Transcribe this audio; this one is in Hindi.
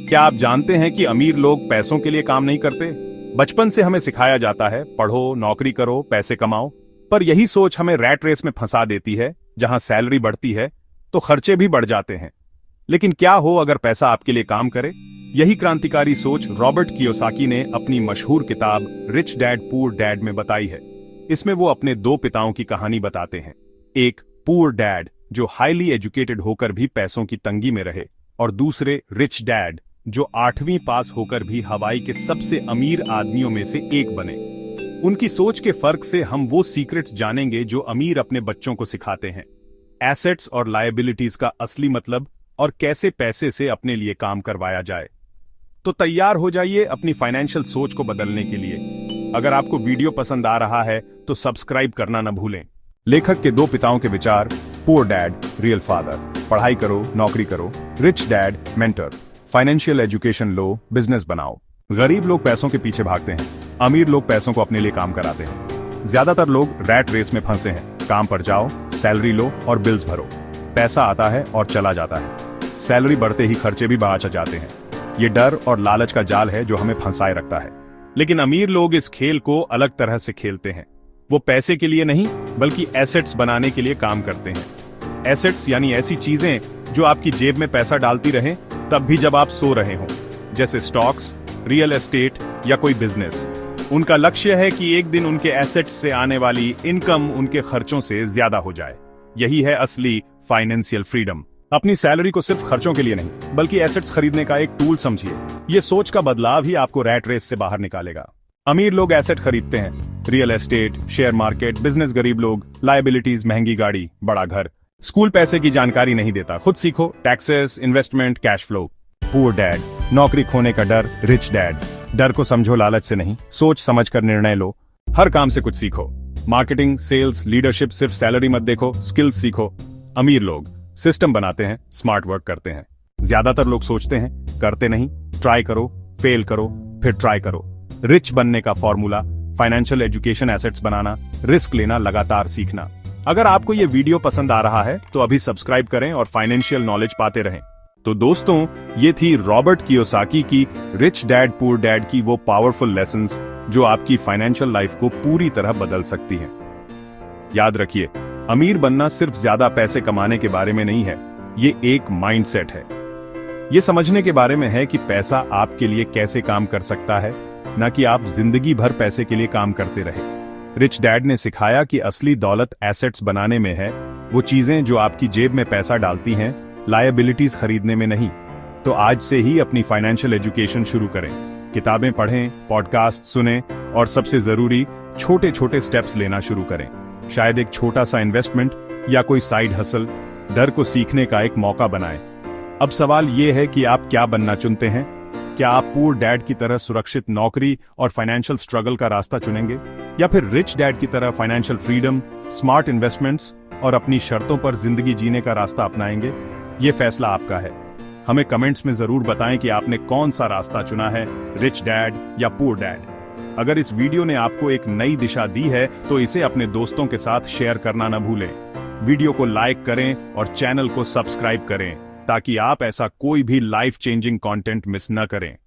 क्या आप जानते हैं कि अमीर लोग पैसों के लिए काम नहीं करते? बचपन से हमें सिखाया जाता है, पढ़ो, नौकरी करो, पैसे कमाओ। पर यही सोच हमें रैट रेस में फंसा देती है, जहां सैलरी बढ़ती है तो खर्चे भी बढ़ जाते हैं। लेकिन क्या हो अगर पैसा आपके लिए काम करे? यही क्रांतिकारी सोच रॉबर्ट कियोसाकी ने अपनी मशहूर किताब रिच डैड पुअर डैड में बताई है। इसमें वो अपने दो पिताओं की कहानी बताते हैं। एक पुअर डैड जो हाईली एजुकेटेड होकर भी पैसों की तंगी में रहे, और दूसरे रिच डैड जो 8वीं पास होकर भी हवाई के सबसे अमीर आदमियों में से एक बने। उनकी सोच के फर्क से हम वो सीक्रेट्स जानेंगे जो अमीर अपने बच्चों को सिखाते हैं। एसेट्स और लायबिलिटीज का असली मतलब और कैसे पैसे से अपने लिए काम करवाया जाए। तो तैयार हो जाइए अपनी फाइनेंशियल सोच को बदलने के लिए। अगर आपको वीडियो पसंद आ रहा है तो सब्सक्राइब करना न भूलें। लेखक के दो पिताओं के विचार। पुअर डैड, रियल फादर, पढ़ाई करो, नौकरी करो। Rich dad, mentor, financial education लो, बिजनेस बनाओ। गरीब लोग पैसों के पीछे भागते हैं, अमीर लोग पैसों को अपने लिए काम कराते हैं। ज्यादातर लोग रैट रेस में फंसे हैं। काम पर जाओ, सैलरी लो और बिल्स भरो। पैसा आता है और चला जाता है। सैलरी बढ़ते ही खर्चे भी बढ़ा जाते हैं। ये डर और लालच का जाल है जो हमें फंसाए रखता है। लेकिन अमीर लोग इस खेल को अलग तरह से खेलते हैं। वो पैसे के लिए नहीं बल्कि एसेट्स बनाने के लिए काम करते हैं। एसेट्स यानी ऐसी चीजें जो आपकी जेब में पैसा डालती रहें तब भी जब आप सो रहे हों, जैसे स्टॉक्स, रियल एस्टेट या कोई बिजनेस। उनका लक्ष्य है कि एक दिन उनके एसेट्स से आने वाली इनकम उनके खर्चों से ज्यादा हो जाए। यही है असली फाइनेंशियल फ्रीडम। अपनी सैलरी को सिर्फ खर्चों के लिए नहीं बल्कि एसेट्स खरीदने का एक टूल समझिए। ये सोच का बदलाव ही आपको रैट रेस से बाहर निकालेगा। अमीर लोग एसेट खरीदते हैं, real estate, share market. Business गरीब लोग लायबिलिटीज, महंगी गाड़ी, बड़ा घर। स्कूल पैसे की जानकारी नहीं देता, खुद सीखो। Taxes, investment, cash flow. Poor dad, नौकरी खोने का डर। रिच डैड, डर को समझो, लालच से नहीं। सोच समझ कर निर्णय लो। हर काम से कुछ सीखो। Marketing, sales, leadership. सिर्फ सैलरी मत देखो, स्किल्स सीखो। अमीर लोग सिस्टम बनाते हैं, स्मार्ट वर्क करते हैं। ज्यादातर लोग सोचते हैं, करते नहीं। ट्राई करो, फेल करो, फिर ट्राई करो। रिच बनने का फॉर्मूला: फाइनेंशियल एजुकेशन, एसेट्स बनाना, रिस्क लेना, लगातार सीखना। अगर आपको ये वीडियो पसंद आ रहा है तो अभी सब्सक्राइब करें और फाइनेंशियल नॉलेज पाते रहें। तो दोस्तों, ये थी रॉबर्ट कियोसाकी की रिच डैड पुअर डैड की वो पावरफुल लेसन्स जो आपकी फाइनेंशियल लाइफ को पूरी तरह बदल सकती हैं। याद रखिए, अमीर बनना सिर्फ ज्यादा पैसे कमाने के बारे में नहीं है, ये एक माइंडसेट है। ये समझने के बारे में है कि पैसा आपके लिए कैसे काम कर सकता है, न कि आप जिंदगी भर पैसे के लिए काम करते रहे। रिच डैड ने सिखाया कि असली दौलत एसेट्स बनाने में है, वो चीजें जो आपकी जेब में पैसा डालती हैं, लायबिलिटीज खरीदने में नहीं। तो आज से ही अपनी फाइनेंशियल एजुकेशन शुरू करें। किताबें पढ़ें, पॉडकास्ट सुनें और सबसे जरूरी छोटे छोटे स्टेप्स लेना शुरू करें। शायद एक छोटा सा इन्वेस्टमेंट या कोई साइड हसल डर को सीखने का एक मौका बनाए। अब सवाल ये है कि आप क्या बनना चुनते हैं? क्या आप पुअर डैड की तरह सुरक्षित नौकरी और फाइनेंशियल स्ट्रगल का रास्ता चुनेंगे, या फिर रिच डैड की तरह फाइनेंशियल फ्रीडम, स्मार्ट इन्वेस्टमेंट्स और अपनी शर्तों पर जिंदगी जीने का रास्ता अपनाएंगे? ये फैसला आपका है। हमें कमेंट्स में जरूर बताएं कि आपने कौन सा रास्ता चुना है, रिच डैड या पुअर डैड। अगर इस वीडियो ने आपको एक नई दिशा दी है तो इसे अपने दोस्तों के साथ शेयर करना न भूलें। वीडियो को लाइक करें और चैनल को सब्सक्राइब करें ताकि आप ऐसा कोई भी लाइफ चेंजिंग कंटेंट मिस न करें।